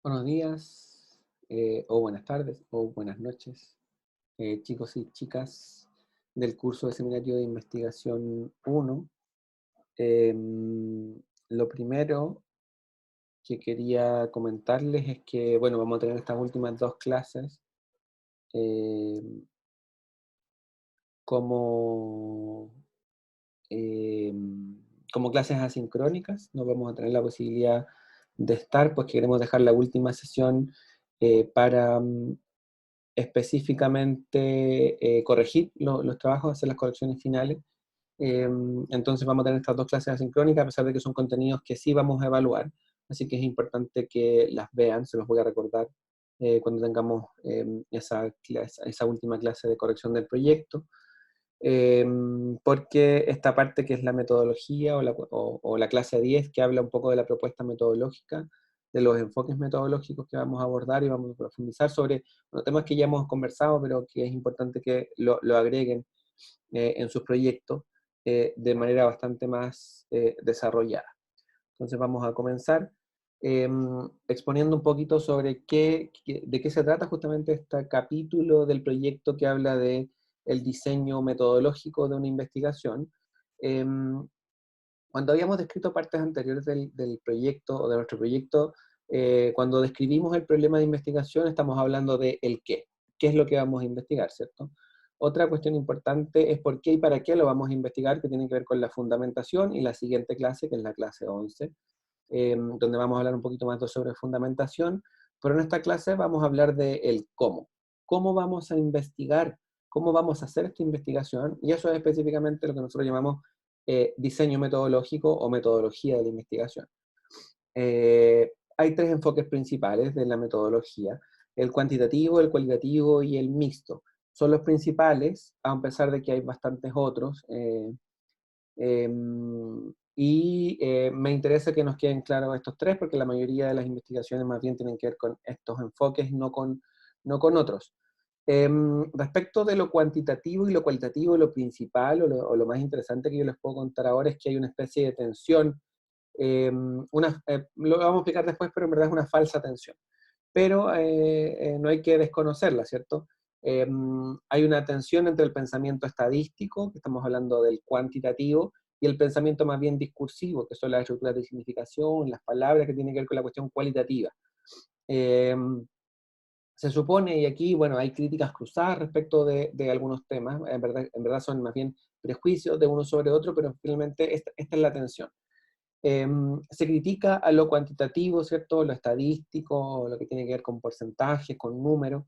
Buenos días, o buenas tardes, o buenas noches, chicos y chicas del curso de Seminario de Investigación 1. Lo primero que quería comentarles es que, bueno, vamos a tener estas últimas dos clases em, como, como clases asincrónicas. No vamos a tener la posibilidad de estar, pues queremos dejar la última sesión para específicamente corregir los trabajos, hacer las correcciones finales. Entonces vamos a tener estas dos clases asincrónicas, a pesar de que son contenidos que sí vamos a evaluar, así que es importante que las vean, se los voy a recordar cuando tengamos esa última clase de corrección del proyecto, porque esta parte que es la metodología o la clase 10, que habla un poco de la propuesta metodológica, de los enfoques metodológicos que vamos a abordar y vamos a profundizar sobre temas que ya hemos conversado, pero que es importante que lo agreguen en sus proyectos de manera bastante más desarrollada. Entonces vamos a comenzar exponiendo un poquito sobre de qué se trata justamente este capítulo del proyecto que habla de el diseño metodológico de una investigación. Cuando habíamos descrito partes anteriores del proyecto o de nuestro proyecto, cuando describimos el problema de investigación, estamos hablando de el qué es lo que vamos a investigar, ¿cierto? Otra cuestión importante es por qué y para qué lo vamos a investigar, que tiene que ver con la fundamentación, y la siguiente clase, que es la clase 11, donde vamos a hablar un poquito más sobre fundamentación, pero en esta clase vamos a hablar de el cómo. ¿Cómo vamos a investigar? ¿Cómo vamos a hacer esta investigación? Y eso es específicamente lo que nosotros llamamos diseño metodológico o metodología de la investigación. Hay tres enfoques principales de la metodología: el cuantitativo, el cualitativo y el mixto. Son los principales, a pesar de que hay bastantes otros. Me interesa que nos queden claros estos tres, porque la mayoría de las investigaciones más bien tienen que ver con estos enfoques, no con otros. Respecto de lo cuantitativo y lo cualitativo, lo principal o lo más interesante que yo les puedo contar ahora es que hay una especie de tensión. Lo vamos a explicar después, pero en verdad es una falsa tensión. Pero no hay que desconocerla, ¿cierto? Hay una tensión entre el pensamiento estadístico, que estamos hablando del cuantitativo, y el pensamiento más bien discursivo, que son las estructuras de significación, las palabras, que tienen que ver con la cuestión cualitativa. Se supone, y aquí, bueno, hay críticas cruzadas respecto de algunos temas, en verdad son más bien prejuicios de uno sobre otro, pero finalmente esta es la tensión. Se critica a lo cuantitativo, ¿cierto? Lo estadístico, lo que tiene que ver con porcentajes, con números.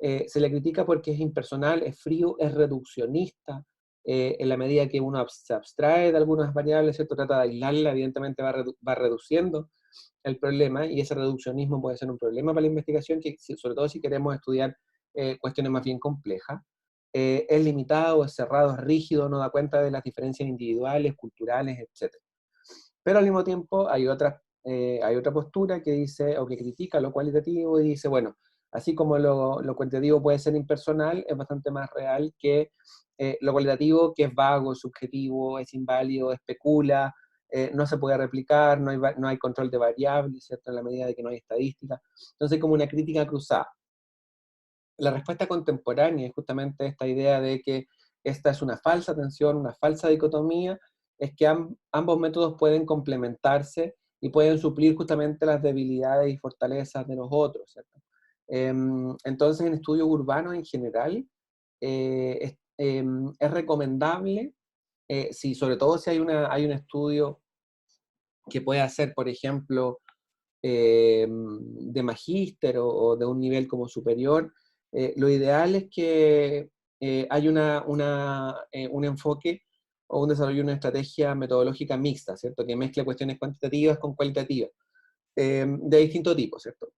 Se le critica porque es impersonal, es frío, es reduccionista. En la medida que uno se abstrae de algunas variables, ¿cierto? Trata de aislarla, evidentemente va reduciendo el problema, y ese reduccionismo puede ser un problema para la investigación, sobre todo si queremos estudiar cuestiones más bien complejas. Es limitado, es cerrado, es rígido, no da cuenta de las diferencias individuales, culturales, etc. Pero al mismo tiempo hay otra postura que dice, o que critica lo cualitativo y dice, bueno, así como lo cuantitativo puede ser impersonal, es bastante más real que lo cualitativo, que es vago, subjetivo, es inválido, especula, no se puede replicar, no hay control de variables, ¿cierto? En la medida de que no hay estadística. Entonces, como una crítica cruzada. La respuesta contemporánea es justamente esta idea de que esta es una falsa tensión, una falsa dicotomía, es que ambos métodos pueden complementarse y pueden suplir justamente las debilidades y fortalezas de los otros, ¿cierto? Entonces, en estudios urbanos en general, es recomendable, sobre todo si hay un estudio que puede hacer, por ejemplo, de magíster o de un nivel como superior, lo ideal es que hay un enfoque o un desarrollo de una estrategia metodológica mixta, ¿cierto? Que mezcle cuestiones cuantitativas con cualitativas, de distinto tipo, ¿cierto?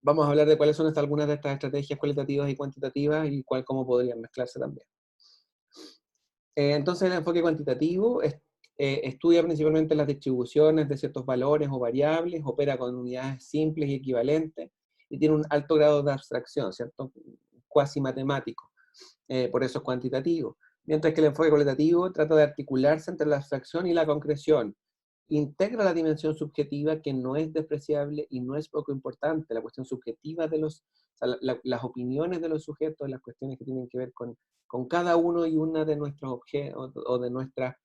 Vamos a hablar de cuáles son algunas de estas estrategias cualitativas y cuantitativas y cómo podrían mezclarse también. Entonces el enfoque cuantitativo estudia principalmente las distribuciones de ciertos valores o variables, opera con unidades simples y equivalentes, y tiene un alto grado de abstracción, ¿cierto? Cuasi matemático, por eso es cuantitativo. Mientras que el enfoque cualitativo trata de articularse entre la abstracción y la concreción. integra la dimensión subjetiva, que no es despreciable y no es poco importante, la cuestión subjetiva de los, o sea, las opiniones de los sujetos, las cuestiones que tienen que ver con cada uno y una de nuestros objetos o de nuestras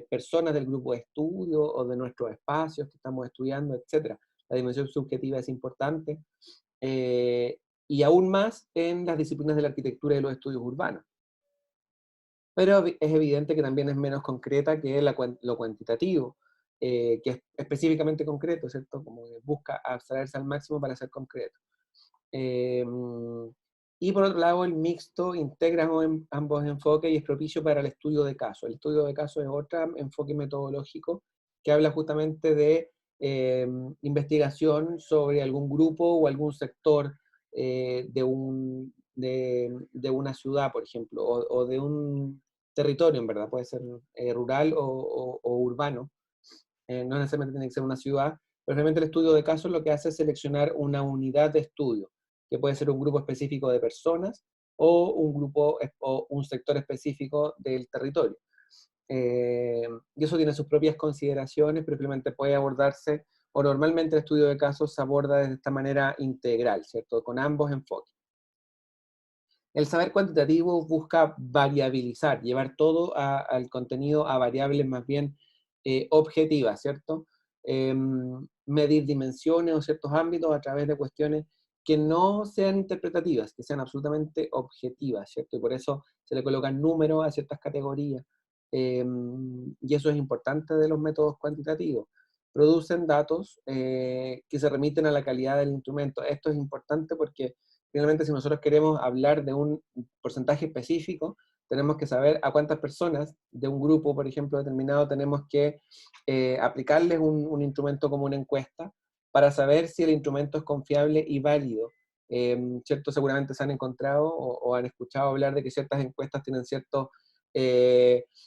personas del grupo de estudio o de nuestros espacios que estamos estudiando, etcétera. La dimensión subjetiva es importante, eh, y aún más en las disciplinas de la arquitectura y los estudios urbanos. Pero es evidente que también es menos concreta que lo cuantitativo, que es específicamente concreto, ¿cierto? Como que busca abstraerse al máximo para ser concreto. Y por otro lado, el mixto integra ambos enfoques y es propicio para el estudio de caso. El estudio de caso es otro enfoque metodológico que habla justamente de investigación sobre algún grupo o algún sector de una ciudad, por ejemplo, o de un territorio, en verdad, puede ser rural o urbano, no necesariamente tiene que ser una ciudad, pero realmente el estudio de casos lo que hace es seleccionar una unidad de estudio, que puede ser un grupo específico de personas o un grupo o un sector específico del territorio. Y eso tiene sus propias consideraciones, pero simplemente puede abordarse, o normalmente el estudio de casos se aborda de esta manera integral, ¿cierto? Con ambos enfoques. El saber cuantitativo busca variabilizar, llevar todo al contenido a variables más bien objetivas, ¿cierto? Medir dimensiones o ciertos ámbitos a través de cuestiones que no sean interpretativas, que sean absolutamente objetivas, ¿cierto? Y por eso se le colocan números a ciertas categorías. Y eso es importante de los métodos cuantitativos. Producen datos que se remiten a la calidad del instrumento. Esto es importante porque finalmente, si nosotros queremos hablar de un porcentaje específico, tenemos que saber a cuántas personas de un grupo, por ejemplo, determinado, tenemos que aplicarles un instrumento como una encuesta para saber si el instrumento es confiable y válido. ¿Cierto? Seguramente se han encontrado o han escuchado hablar de que ciertas encuestas tienen cierto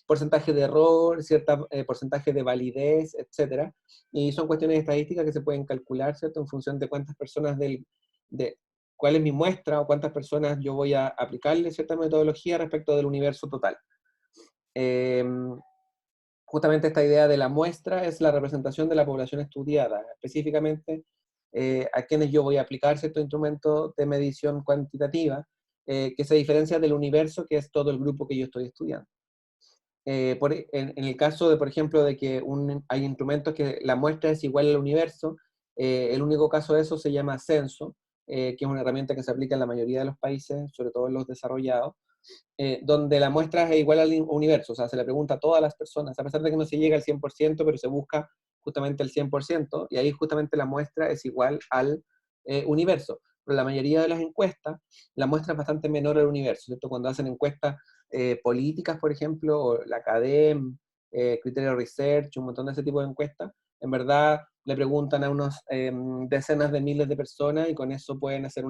porcentaje de error, cierto porcentaje de validez, etcétera. Y son cuestiones estadísticas que se pueden calcular, ¿cierto? En función de cuántas personas de, cuál es mi muestra o cuántas personas yo voy a aplicarle cierta metodología respecto del universo total. Eh, Justamente esta idea de la muestra es la representación de la población estudiada, específicamente a quienes yo voy a aplicar cierto instrumento de medición cuantitativa, que se diferencia del universo, que es todo el grupo que yo estoy estudiando. En el caso de, por ejemplo, de que hay instrumentos que la muestra es igual al universo, el único caso de eso se llama censo, que es una herramienta que se aplica en la mayoría de los países, sobre todo en los desarrollados, donde la muestra es igual al universo, o sea, se le pregunta a todas las personas, a pesar de que no se llega al 100%, pero se busca justamente el 100%, y ahí justamente la muestra es igual al universo. Pero la mayoría de las encuestas, la muestra es bastante menor al universo, ¿cierto? Cuando hacen encuestas políticas, por ejemplo, o la Academ, Criterio Research, un montón de ese tipo de encuestas, en verdad le preguntan a unos decenas de miles de personas y con eso pueden hacer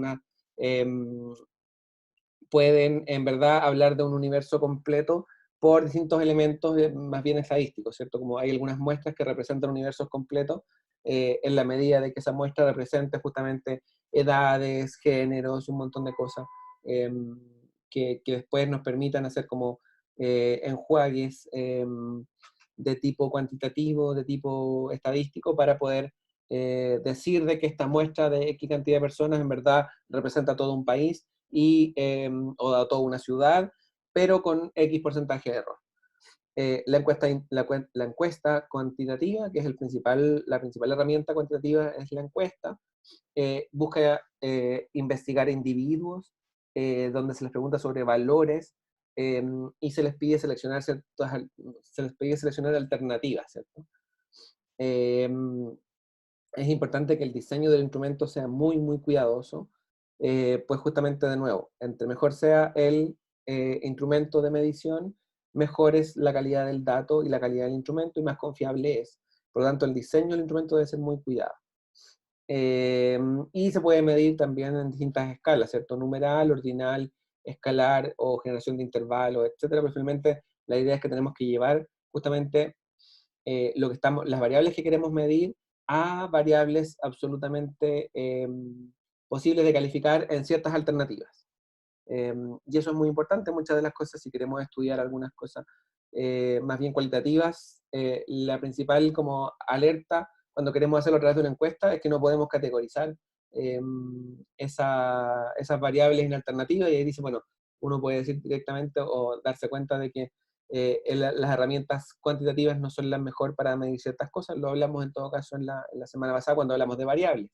pueden en verdad hablar de un universo completo por distintos elementos más bien estadísticos, ¿cierto? Como hay algunas muestras que representan universos completos, en la medida de que esa muestra represente justamente edades, géneros, un montón de cosas eh, que después nos permitan hacer como enjuagues de tipo cuantitativo, de tipo estadístico, para poder decir de que esta muestra de X cantidad de personas en verdad representa todo un país o a toda una ciudad, pero con X porcentaje de error. La encuesta cuantitativa, que es la principal herramienta cuantitativa, es la encuesta, busca investigar individuos, donde se les pregunta sobre valores y se les pide seleccionar alternativas, ¿cierto? Eh, es importante que el diseño del instrumento sea muy, muy cuidadoso, pues justamente de nuevo, entre mejor sea el instrumento de medición, mejor es la calidad del dato y la calidad del instrumento y más confiable es. Por lo tanto, el diseño del instrumento debe ser muy cuidado. Y se puede medir también en distintas escalas, ¿cierto? Numeral, ordinal, escalar o generación de intervalos, etcétera. Pero finalmente la idea es que tenemos que llevar justamente las variables que queremos medir a variables absolutamente posibles de calificar en ciertas alternativas. Y eso es muy importante. Muchas de las cosas, si queremos estudiar algunas cosas más bien cualitativas. La principal como alerta cuando queremos hacerlo a través de una encuesta es que no podemos categorizar eh, esas variables en alternativa, y ahí dice, bueno, uno puede decir directamente o darse cuenta de que las herramientas cuantitativas no son las mejores para medir ciertas cosas. Lo hablamos en todo caso en la semana pasada cuando hablamos de variables.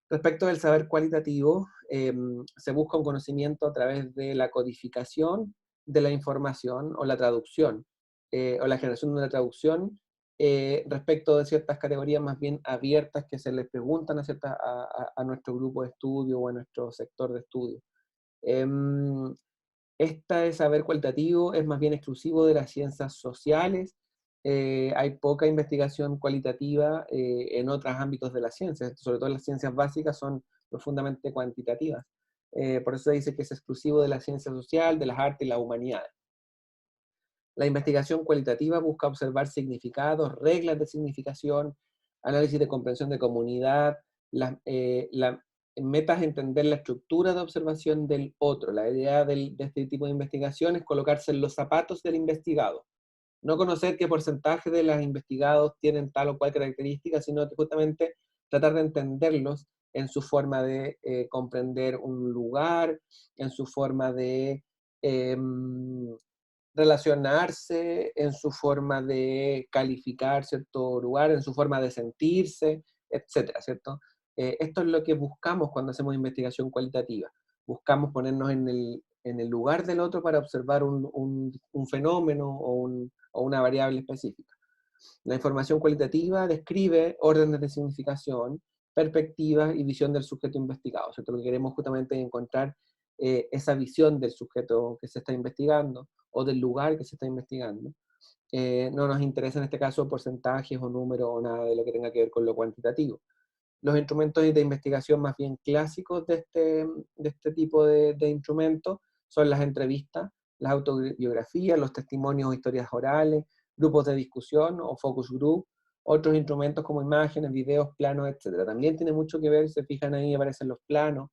Respecto del saber cualitativo, se busca un conocimiento a través de la codificación de la información o la traducción, o la generación de una traducción respecto de ciertas categorías más bien abiertas que se les preguntan a nuestro grupo de estudio o a nuestro sector de estudio. Este saber cualitativo es más bien exclusivo de las ciencias sociales. Hay poca investigación cualitativa en otros ámbitos de las ciencias, sobre todo las ciencias básicas son profundamente cuantitativas. Por eso se dice que es exclusivo de la ciencia social, de las artes y las humanidades. La investigación cualitativa busca observar significados, reglas de significación, análisis de comprensión de comunidad, la meta es entender la estructura de observación del otro. La idea de este tipo de investigación es colocarse en los zapatos del investigado. No conocer qué porcentaje de los investigados tienen tal o cual característica, sino que justamente tratar de entenderlos en su forma de comprender un lugar, en su forma de relacionarse, en su forma de calificar cierto lugar, en su forma de sentirse, etcétera, ¿cierto? Esto es lo que buscamos cuando hacemos investigación cualitativa. Buscamos ponernos en el lugar del otro para observar un fenómeno o una variable específica. La información cualitativa describe órdenes de significación, perspectivas y visión del sujeto investigado, ¿cierto? Lo que queremos justamente es encontrar esa visión del sujeto que se está investigando o del lugar que se está investigando. No nos interesa en este caso porcentajes o números o nada de lo que tenga que ver con lo cuantitativo. Los instrumentos de investigación más bien clásicos de este tipo de instrumentos son las entrevistas, las autobiografías, los testimonios o historias orales, grupos de discusión o focus group, otros instrumentos como imágenes, videos, planos, etc. También tiene mucho que ver, se fijan ahí, aparecen los planos,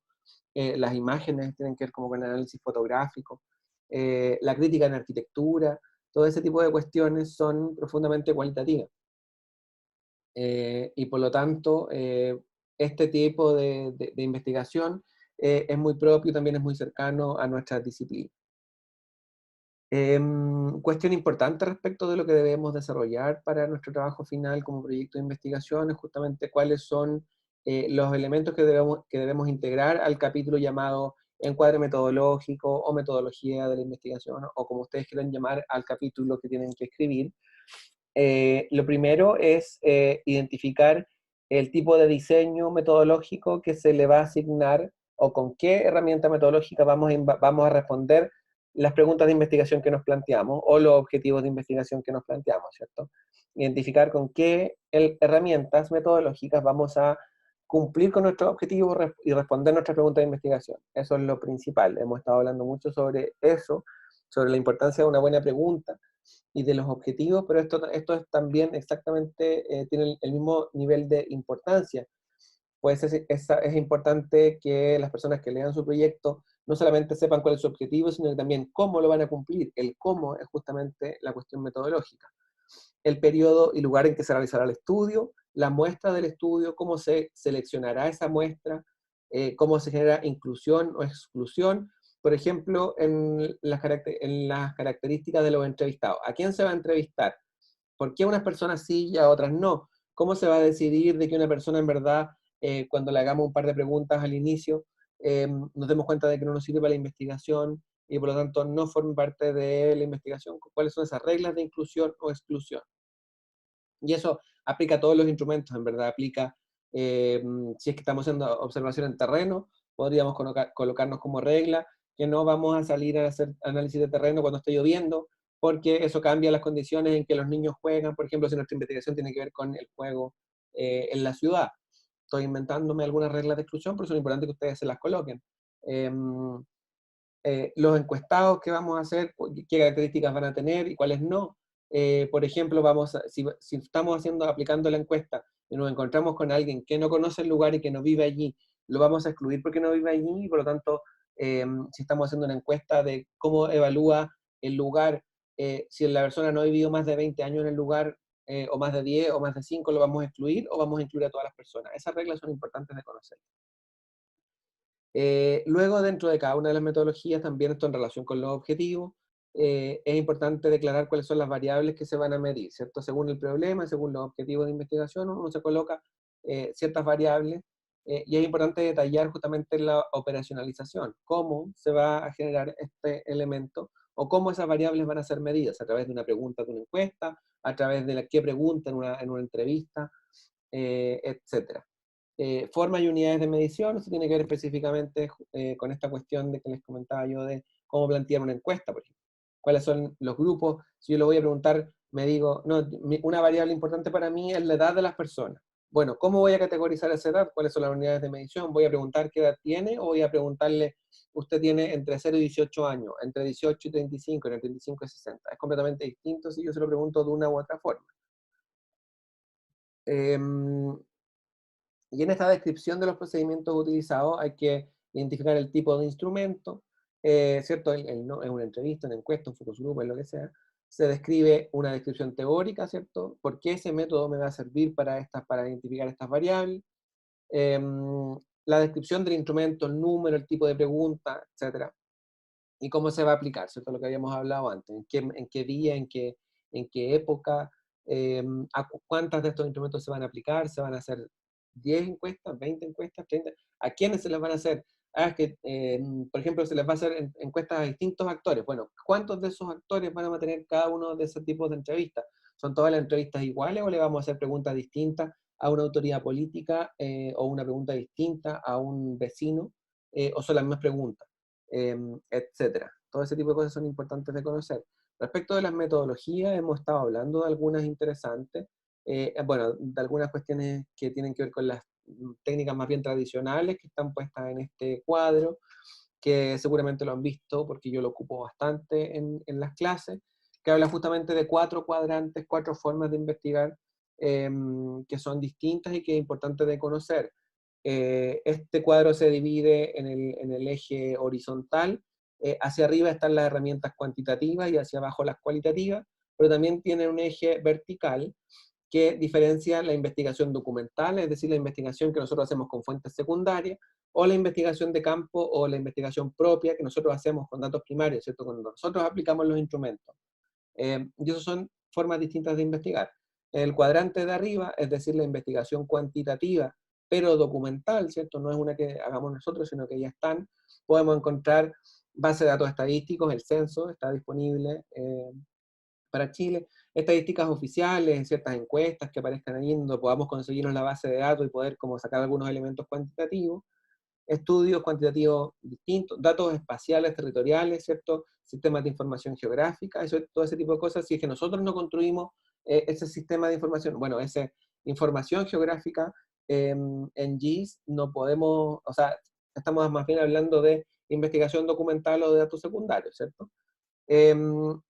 las imágenes tienen que ver como con el análisis fotográfico, la crítica en arquitectura, todo ese tipo de cuestiones son profundamente cualitativas. Y por lo tanto, este tipo de investigación es muy propio, también es muy cercano a nuestras disciplinas. Cuestión importante respecto de lo que debemos desarrollar para nuestro trabajo final como proyecto de investigación es justamente cuáles son los elementos que debemos integrar al capítulo llamado encuadre metodológico o metodología de la investigación, o como ustedes quieran llamar al capítulo que tienen que escribir. Lo primero es identificar el tipo de diseño metodológico que se le va a asignar o con qué herramienta metodológica vamos a responder las preguntas de investigación que nos planteamos o los objetivos de investigación que nos planteamos, ¿cierto? Identificar con qué herramientas metodológicas vamos a cumplir con nuestros objetivos y responder nuestras preguntas de investigación. Eso es lo principal. Hemos estado hablando mucho sobre eso, sobre la importancia de una buena pregunta y de los objetivos, pero esto es también exactamente, tiene el mismo nivel de importancia. Pues es importante que las personas que lean su proyecto no solamente sepan cuál es su objetivo, sino que también cómo lo van a cumplir. El cómo es justamente la cuestión metodológica. El periodo y lugar en que se realizará el estudio, la muestra del estudio, cómo se seleccionará esa muestra, cómo se genera inclusión o exclusión, por ejemplo, en las características de los entrevistados. ¿A quién se va a entrevistar? ¿Por qué unas personas sí y a otras no? ¿Cómo se va a decidir de que una persona en verdad, cuando le hagamos un par de preguntas al inicio, nos demos cuenta de que no nos sirve para la investigación y por lo tanto no forme parte de la investigación? ¿Cuáles son esas reglas de inclusión o exclusión? Y eso aplica a todos los instrumentos, en verdad, aplica, si es que estamos haciendo observación en terreno, podríamos colocarnos como regla que no vamos a salir a hacer análisis de terreno cuando esté lloviendo, porque eso cambia las condiciones en que los niños juegan, por ejemplo, si nuestra investigación tiene que ver con el juego en la ciudad. Estoy inventándome algunas reglas de exclusión, pero es importante que ustedes se las coloquen. Los encuestados que vamos a hacer, qué características van a tener y cuáles no. Por ejemplo, si estamos aplicando la encuesta y nos encontramos con alguien que no conoce el lugar y que no vive allí, lo vamos a excluir porque no vive allí, y por lo tanto, si estamos haciendo una encuesta de cómo evalúa el lugar si la persona no ha vivido más de 20 años en el lugar, o más de 10 o más de 5, lo vamos a excluir o vamos a incluir a todas las personas. Esas reglas son importantes de conocer. Luego, dentro de cada una de las metodologías, también esto en relación con los objetivos, es importante declarar cuáles son las variables que se van a medir, ¿cierto? Según el problema, según los objetivos de investigación, uno se coloca ciertas variables, y es importante detallar justamente la operacionalización, cómo se va a generar este elemento, o cómo esas variables van a ser medidas, a través de una pregunta de una encuesta, a través de la qué pregunta en una entrevista, etcétera. Formas y unidades de medición, eso tiene que ver específicamente con esta cuestión de que les comentaba yo de cómo plantear una encuesta, por ejemplo. ¿Cuáles son los grupos? Si yo le voy a preguntar, me digo, no, una variable importante para mí es la edad de las personas. Bueno, ¿cómo voy a categorizar esa edad? ¿Cuáles son las unidades de medición? ¿Voy a preguntar qué edad tiene o voy a preguntarle, usted tiene entre 0 y 18 años, entre 18 y 35, entre 35 y 60? Es completamente distinto si yo se lo pregunto de una u otra forma. Y en esta descripción de los procedimientos utilizados hay que identificar el tipo de instrumento, ¿cierto? No, es una entrevista, una encuesta, un focus group, es lo que sea. Se describe una descripción teórica, ¿cierto? ¿Por qué ese método me va a servir para identificar estas variables? La descripción del instrumento, el número, el tipo de pregunta, etcétera. Y cómo se va a aplicar, ¿cierto? Lo que habíamos hablado antes, en qué día, en qué época, cuántas de estos instrumentos se van a aplicar, se van a hacer 10 encuestas, 20 encuestas, 30, a quiénes se les van a hacer. Ah, es que, por ejemplo, se les va a hacer encuestas a distintos actores. Bueno, ¿cuántos de esos actores van a tener cada uno de esos tipos de entrevistas? ¿Son todas las entrevistas iguales o le vamos a hacer preguntas distintas a una autoridad política, o una pregunta distinta a un vecino, o son las mismas preguntas? Etcétera. Todo ese tipo de cosas son importantes de conocer. Respecto de las metodologías, hemos estado hablando de algunas interesantes, bueno, de algunas cuestiones que tienen que ver con las técnicas más bien tradicionales que están puestas en este cuadro, que seguramente lo han visto porque yo lo ocupo bastante en las clases, que habla justamente de 4 cuadrantes, 4 formas de investigar, que son distintas y que es importante de conocer. Este cuadro se divide en el eje horizontal. Hacia arriba están las herramientas cuantitativas y hacia abajo las cualitativas, pero también tiene un eje vertical que diferencia la investigación documental, es decir, la investigación que nosotros hacemos con fuentes secundarias, o la investigación de campo o la investigación propia que nosotros hacemos con datos primarios, ¿cierto? Cuando nosotros aplicamos los instrumentos. Y esas son formas distintas de investigar. El cuadrante de arriba, es decir, la investigación cuantitativa, pero documental, ¿cierto? No es una que hagamos nosotros, sino que ya están. Podemos encontrar bases de datos estadísticos, el censo está disponible para Chile, estadísticas oficiales, en ciertas encuestas que aparezcan ahí, donde podamos conseguirnos la base de datos y poder como sacar algunos elementos cuantitativos, estudios cuantitativos distintos, datos espaciales, territoriales, ¿cierto? Sistemas de información geográfica, eso, todo ese tipo de cosas. Si es que nosotros no construimos ese sistema de información, bueno, esa información geográfica en GIS, no podemos, o sea, estamos más bien hablando de investigación documental o de datos secundarios, ¿cierto?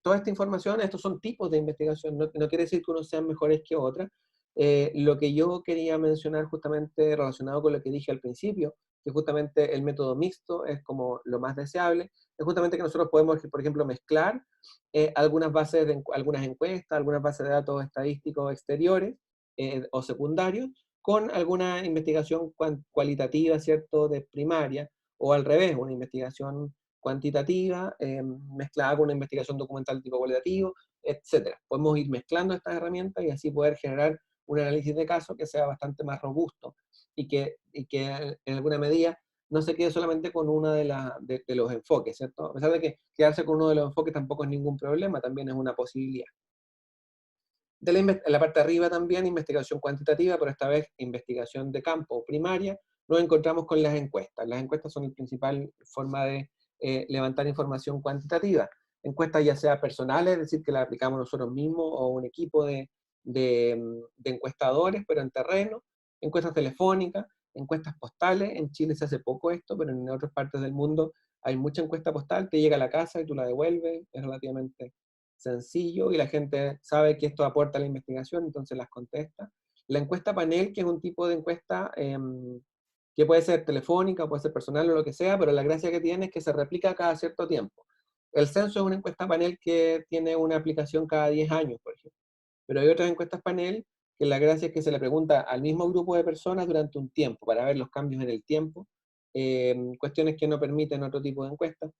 Toda esta información, estos son tipos de investigación, no quiere decir que unos sean mejores que otras. Lo que yo quería mencionar justamente relacionado con lo que dije al principio, que justamente el método mixto es como lo más deseable, es justamente que nosotros podemos, por ejemplo, mezclar algunas bases de algunas encuestas, algunas bases de datos estadísticos exteriores o secundarios, con alguna investigación cualitativa, ¿cierto?, de primaria, o al revés, una investigación cuantitativa, mezclada con una investigación documental tipo cualitativo, etcétera. Podemos ir mezclando estas herramientas y así poder generar un análisis de caso que sea bastante más robusto y que en alguna medida no se quede solamente con uno de los enfoques, ¿cierto? A pesar de que quedarse con uno de los enfoques tampoco es ningún problema, también es una posibilidad. En la parte de arriba también investigación cuantitativa, pero esta vez investigación de campo primaria, nos encontramos con las encuestas. Las encuestas son la principal forma de levantar información cuantitativa. Encuestas ya sea personales, es decir, que las aplicamos nosotros mismos o un equipo de encuestadores, pero en terreno, encuestas telefónicas, encuestas postales. En Chile se hace poco esto, pero en otras partes del mundo hay mucha encuesta postal, te llega a la casa y tú la devuelves, es relativamente sencillo y la gente sabe que esto aporta a la investigación, entonces las contesta. La encuesta panel, que es un tipo de encuesta que puede ser telefónica, puede ser personal o lo que sea, pero la gracia que tiene es que se replica cada cierto tiempo. El censo es una encuesta panel que tiene una aplicación cada 10 años, por ejemplo. Pero hay otras encuestas panel que la gracia es que se le pregunta al mismo grupo de personas durante un tiempo, para ver los cambios en el tiempo, cuestiones que no permiten otro tipo de encuestas.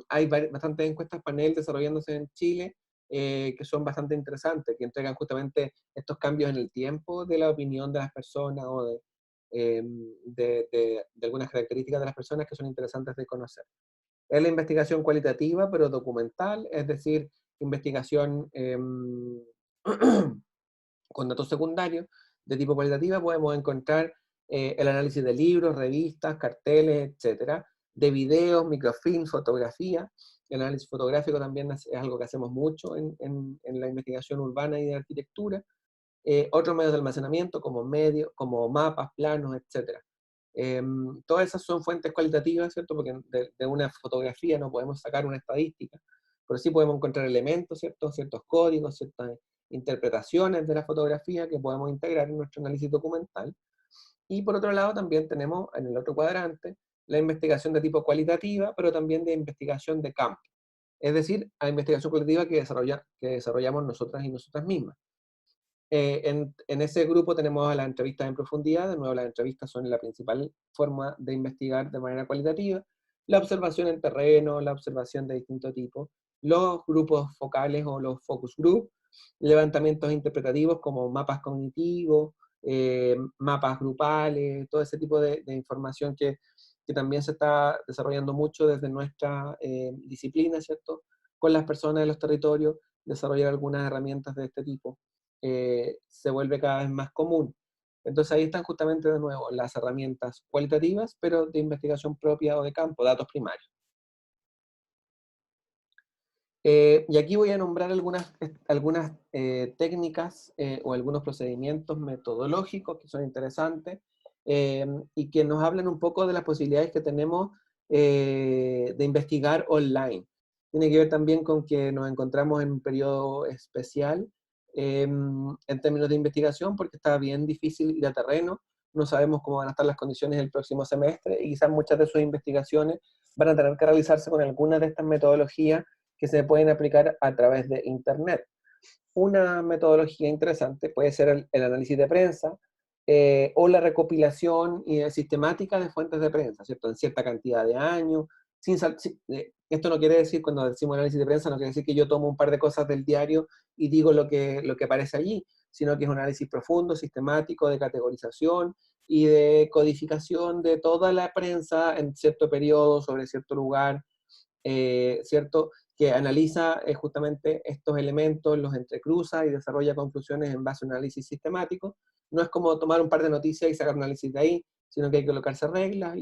Hay bastantes encuestas panel desarrollándose en Chile, que son bastante interesantes, que entregan justamente estos cambios en el tiempo de la opinión de las personas o de algunas características de las personas que son interesantes de conocer. Es la investigación cualitativa, pero documental, es decir, investigación con datos secundarios de tipo cualitativa. Podemos encontrar el análisis de libros, revistas, carteles, etcétera, de videos, microfilm, fotografía. El análisis fotográfico también es algo que hacemos mucho en la investigación urbana y de arquitectura. Otros medios de almacenamiento como mapas, planos, etc. Todas esas son fuentes cualitativas, ¿cierto? Porque de una fotografía no podemos sacar una estadística, pero sí podemos encontrar elementos, ¿cierto? Ciertos códigos, ciertas interpretaciones de la fotografía que podemos integrar en nuestro análisis documental. Y por otro lado también tenemos en el otro cuadrante la investigación de tipo cualitativa, pero también de investigación de campo. Es decir, a investigación cualitativa que desarrollamos nosotras y nosotras mismas. En ese grupo tenemos a las entrevistas en profundidad. De nuevo, las entrevistas son la principal forma de investigar de manera cualitativa. La observación en terreno, la observación de distintos tipos, los grupos focales o los focus group, levantamientos interpretativos como mapas cognitivos, mapas grupales, todo ese tipo de información que también se está desarrollando mucho desde nuestra disciplina, ¿cierto? Con las personas de los territorios, desarrollar algunas herramientas de este tipo se vuelve cada vez más común. Entonces ahí están justamente de nuevo las herramientas cualitativas, pero de investigación propia o de campo, datos primarios. Y aquí voy a nombrar algunas técnicas o algunos procedimientos metodológicos que son interesantes y que nos hablan un poco de las posibilidades que tenemos de investigar online. Tiene que ver también con que nos encontramos en un periodo especial en términos de investigación, porque está bien difícil ir a terreno, no sabemos cómo van a estar las condiciones el próximo semestre, y quizás muchas de sus investigaciones van a tener que realizarse con algunas de estas metodologías que se pueden aplicar a través de Internet. Una metodología interesante puede ser el análisis de prensa o la recopilación sistemática de fuentes de prensa, ¿cierto? En cierta cantidad de años. Esto no quiere decir, cuando decimos análisis de prensa, no quiere decir que yo tomo un par de cosas del diario y digo lo que aparece allí, sino que es un análisis profundo, sistemático, de categorización y de codificación de toda la prensa en cierto periodo, sobre cierto lugar, ¿cierto? Que analiza justamente estos elementos, los entrecruza y desarrolla conclusiones en base a un análisis sistemático. No es como tomar un par de noticias y sacar un análisis de ahí, sino que hay que colocarse reglas,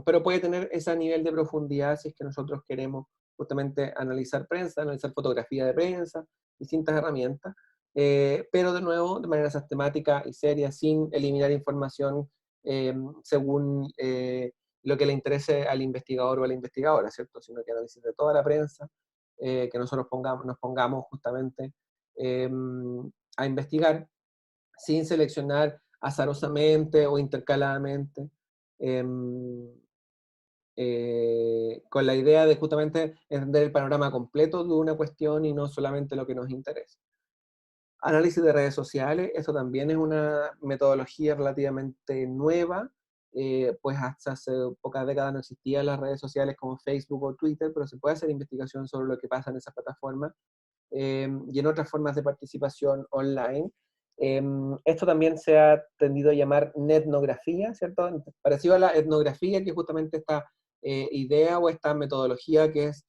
pero puede tener ese nivel de profundidad si es que nosotros queremos justamente analizar prensa, analizar fotografía de prensa, distintas herramientas, pero de nuevo de manera sistemática y seria, sin eliminar información según lo que le interese al investigador o a la investigadora, ¿cierto? Sino que análisis de toda la prensa, que nosotros nos pongamos justamente eh, a investigar sin seleccionar azarosamente o intercaladamente, eh, con la idea de justamente entender el panorama completo de una cuestión y no solamente lo que nos interesa. Análisis de redes sociales, esto también es una metodología relativamente nueva, pues hasta hace pocas décadas no existían las redes sociales como Facebook o Twitter, pero se puede hacer investigación sobre lo que pasa en esas plataformas y en otras formas de participación online. Esto también se ha tendido a llamar netnografía, ¿cierto? Parecido a la etnografía, que es justamente esta idea o esta metodología que es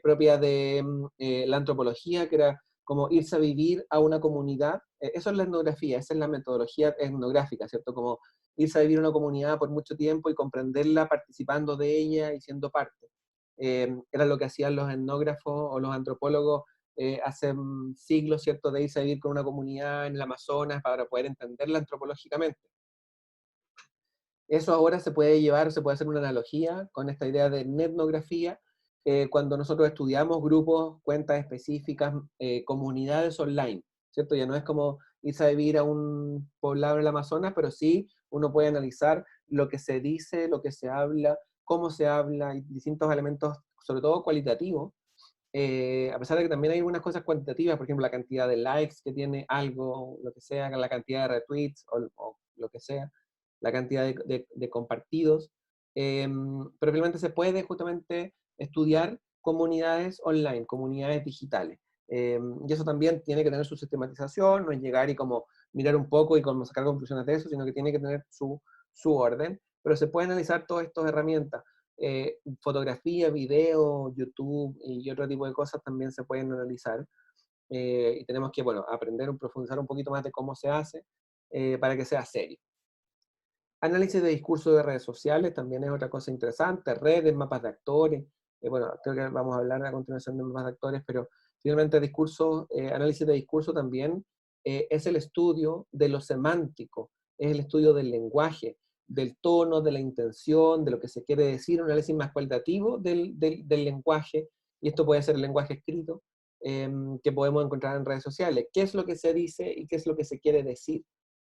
propia de la antropología, que era como irse a vivir a una comunidad. Eso es la etnografía, esa es la metodología etnográfica, ¿cierto? Como irse a vivir a una comunidad por mucho tiempo y comprenderla participando de ella y siendo parte. Era lo que hacían los etnógrafos o los antropólogos hace siglos, ¿cierto? De irse a vivir con una comunidad en el Amazonas para poder entenderla antropológicamente. Eso ahora se puede llevar, se puede hacer una analogía con esta idea de etnografía, cuando nosotros estudiamos grupos, cuentas específicas, comunidades online, ¿cierto? Ya no es como irse a vivir a un poblado en el Amazonas, pero sí uno puede analizar lo que se dice, lo que se habla, cómo se habla, y distintos elementos sobre todo cualitativo, a pesar de que también hay algunas cosas cuantitativas, por ejemplo, la cantidad de likes que tiene algo, lo que sea, la cantidad de retweets o lo que sea, la cantidad de compartidos, pero finalmente se puede justamente estudiar comunidades online, comunidades digitales. Y eso también tiene que tener su sistematización, no es llegar y como mirar un poco y como sacar conclusiones de eso, sino que tiene que tener su orden, pero se puede analizar todas estas herramientas. Fotografía, video, YouTube y otro tipo de cosas también se pueden analizar. Y tenemos que, bueno, aprender, profundizar un poquito más de cómo se hace para que sea serio. Análisis de discurso de redes sociales también es otra cosa interesante, redes, mapas de actores. Bueno, creo que vamos a hablar a continuación de mapas de actores, pero finalmente discurso, análisis de discurso también es el estudio de lo semántico, es el estudio del lenguaje, del tono, de la intención, de lo que se quiere decir, un análisis más cualitativo del lenguaje, y esto puede ser el lenguaje escrito, que podemos encontrar en redes sociales. ¿Qué es lo que se dice y qué es lo que se quiere decir?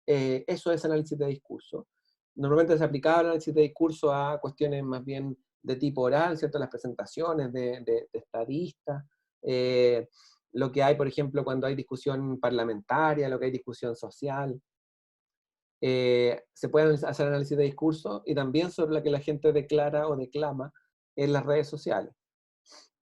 Eso es análisis de discurso. Normalmente se aplicaba el análisis de discurso a cuestiones más bien de tipo oral, ¿cierto? Las presentaciones de estadistas, lo que hay, por ejemplo, cuando hay discusión parlamentaria, lo que hay discusión social. Se puede hacer análisis de discurso y también sobre lo que la gente declara o declama en las redes sociales.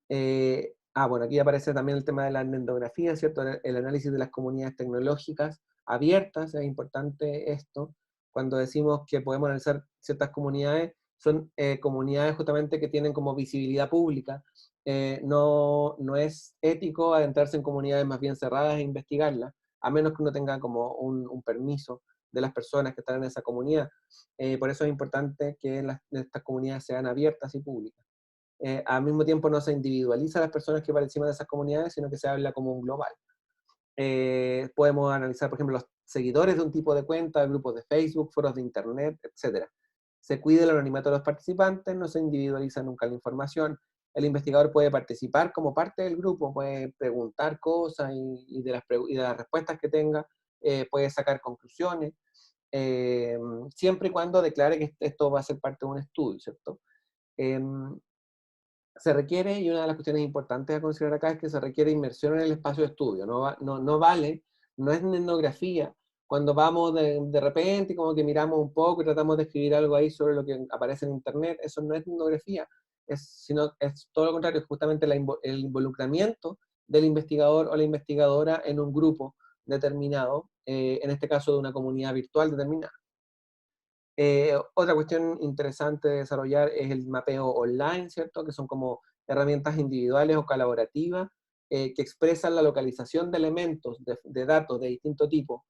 Bueno, aquí aparece también el tema de la etnografía, ¿cierto? El análisis de las comunidades tecnológicas abiertas, es importante esto. Cuando decimos que podemos analizar ciertas comunidades, son comunidades justamente que tienen como visibilidad pública. No es ético adentrarse en comunidades más bien cerradas e investigarlas, a menos que uno tenga como un permiso de las personas que están en esa comunidad. Por eso es importante que estas comunidades sean abiertas y públicas. Al mismo tiempo no se individualiza a las personas que participan de esas comunidades, sino que se habla como un global. Podemos analizar, por ejemplo, los seguidores de un tipo de cuenta, grupos de Facebook, foros de Internet, etc. Se cuida el anonimato de los participantes, no se individualiza nunca la información. El investigador puede participar como parte del grupo, puede preguntar cosas y de las respuestas que tenga, puede sacar conclusiones, siempre y cuando declare que esto va a ser parte de un estudio, ¿cierto? Se requiere, y una de las cuestiones importantes a considerar acá es que se requiere inmersión en el espacio de estudio, no vale, no es etnografía, cuando vamos de repente como que miramos un poco y tratamos de escribir algo ahí sobre lo que aparece en internet, eso no es etnografía, sino es todo lo contrario, es justamente el involucramiento del investigador o la investigadora en un grupo determinado, en este caso de una comunidad virtual determinada. Otra cuestión interesante de desarrollar es el mapeo online, ¿cierto? Que son como herramientas individuales o colaborativas que expresan la localización de elementos, de datos de distinto tipo,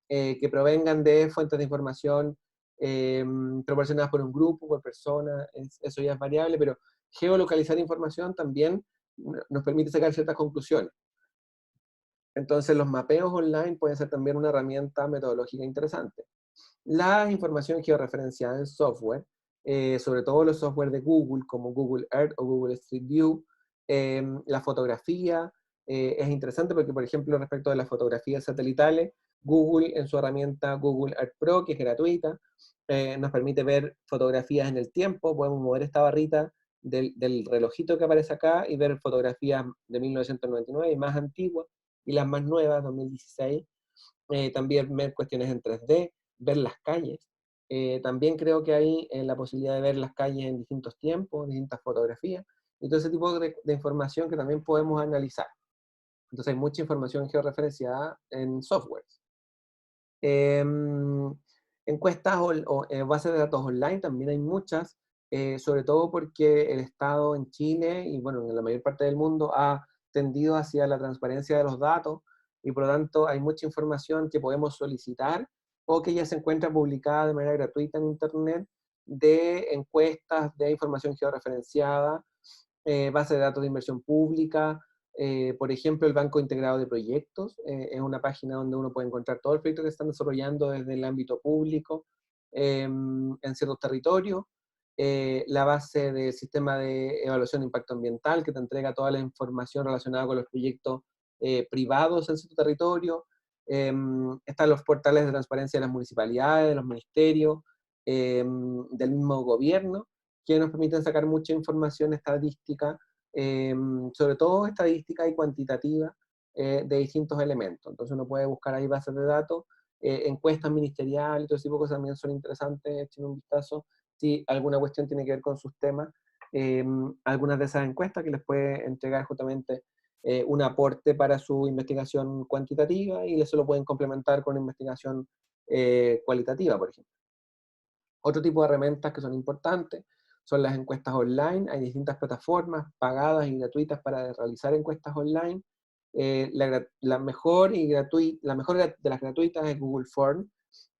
que provengan de fuentes de información proporcionadas por un grupo, por persona, eso ya es variable, pero geolocalizar información también nos permite sacar ciertas conclusiones. Entonces los mapeos online pueden ser también una herramienta metodológica interesante. La información georreferenciada en software, sobre todo los software de Google, como Google Earth o Google Street View, la fotografía, es interesante porque, por ejemplo, respecto de las fotografías satelitales, Google en su herramienta Google Earth Pro, que es gratuita, nos permite ver fotografías en el tiempo, podemos mover esta barrita del relojito que aparece acá y ver fotografías de 1999 y más antiguas, y las más nuevas, 2016, también ver cuestiones en 3D, ver las calles. También creo que hay la posibilidad de ver las calles en distintos tiempos, distintas fotografías, y todo ese tipo de información que también podemos analizar. Entonces hay mucha información georreferenciada en softwares. Encuestas o bases de datos online también hay muchas, sobre todo porque el Estado en Chile y bueno, en la mayor parte del mundo ha tendido hacia la transparencia de los datos y por lo tanto hay mucha información que podemos solicitar o que ya se encuentra publicada de manera gratuita en Internet de encuestas, de información georreferenciada, base de datos de inversión pública. Por ejemplo, el Banco Integrado de Proyectos es una página donde uno puede encontrar todo el proyecto que están desarrollando desde el ámbito público en ciertos territorios. La base del sistema de evaluación de impacto ambiental que te entrega toda la información relacionada con los proyectos privados en cierto territorio. Están los portales de transparencia de las municipalidades, de los ministerios, del mismo gobierno, que nos permiten sacar mucha información estadística sobre todo estadística y cuantitativa de distintos elementos. Entonces uno puede buscar ahí bases de datos, encuestas ministeriales, todo ese tipo de cosas también son interesantes, echen un vistazo si alguna cuestión tiene que ver con sus temas. Algunas de esas encuestas que les puede entregar justamente un aporte para su investigación cuantitativa y eso lo pueden complementar con una investigación cualitativa, por ejemplo. Otro tipo de herramientas que son importantes son las encuestas online. Hay distintas plataformas pagadas y gratuitas para realizar encuestas online. La mejor de las gratuitas es Google Form,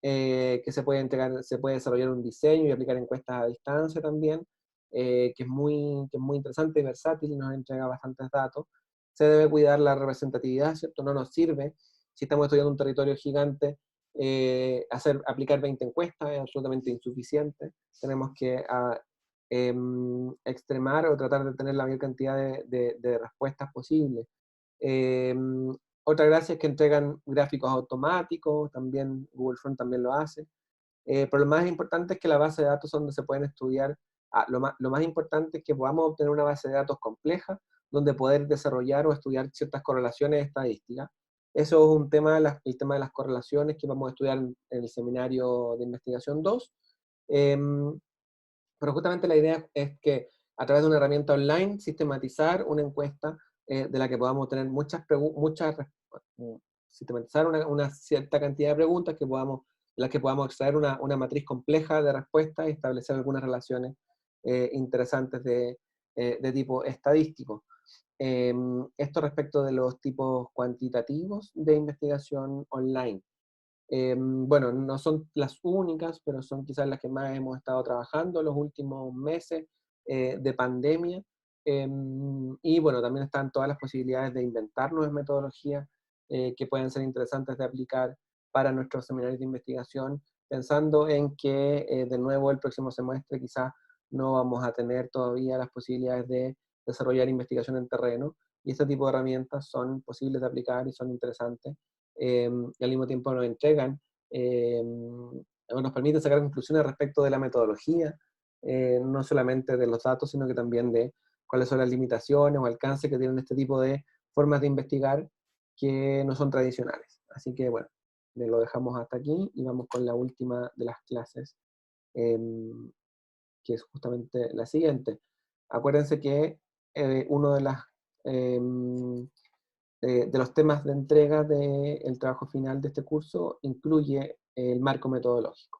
que se puede entregar, se puede desarrollar un diseño y aplicar encuestas a distancia también, que es muy interesante y versátil y nos entrega bastantes datos. Se debe cuidar la representatividad, ¿cierto? No nos sirve, si estamos estudiando un territorio gigante, aplicar 20 encuestas es absolutamente insuficiente. Tenemos que extremar o tratar de tener la mayor cantidad de respuestas posibles. Otra gracia es que entregan gráficos automáticos, también Google Form también lo hace. Pero lo más importante es que la base de datos donde se pueden estudiar, lo más importante es que podamos obtener una base de datos compleja donde poder desarrollar o estudiar ciertas correlaciones estadísticas. Eso es un tema, el tema de las correlaciones que vamos a estudiar en el seminario de investigación 2. Pero justamente la idea es que a través de una herramienta online, sistematizar una encuesta de la que podamos tener sistematizar una cierta cantidad de preguntas de las que podamos extraer una matriz compleja de respuestas y establecer algunas relaciones interesantes de tipo estadístico. Esto respecto de los tipos cuantitativos de investigación online. Bueno, no son las únicas, pero son quizás las que más hemos estado trabajando en los últimos meses de pandemia. Y bueno, también están todas las posibilidades de inventar nuevas metodologías que pueden ser interesantes de aplicar para nuestros seminarios de investigación, pensando en que de nuevo el próximo semestre quizás no vamos a tener todavía las posibilidades de desarrollar investigación en terreno, y este tipo de herramientas son posibles de aplicar y son interesantes y al mismo tiempo nos entregan, nos permiten sacar conclusiones respecto de la metodología, no solamente de los datos, sino que también de cuáles son las limitaciones o alcances que tienen este tipo de formas de investigar que no son tradicionales. Así que bueno, lo dejamos hasta aquí y vamos con la última de las clases, que es justamente la siguiente. Acuérdense que uno de los temas de entrega del trabajo final de este curso incluye el marco metodológico.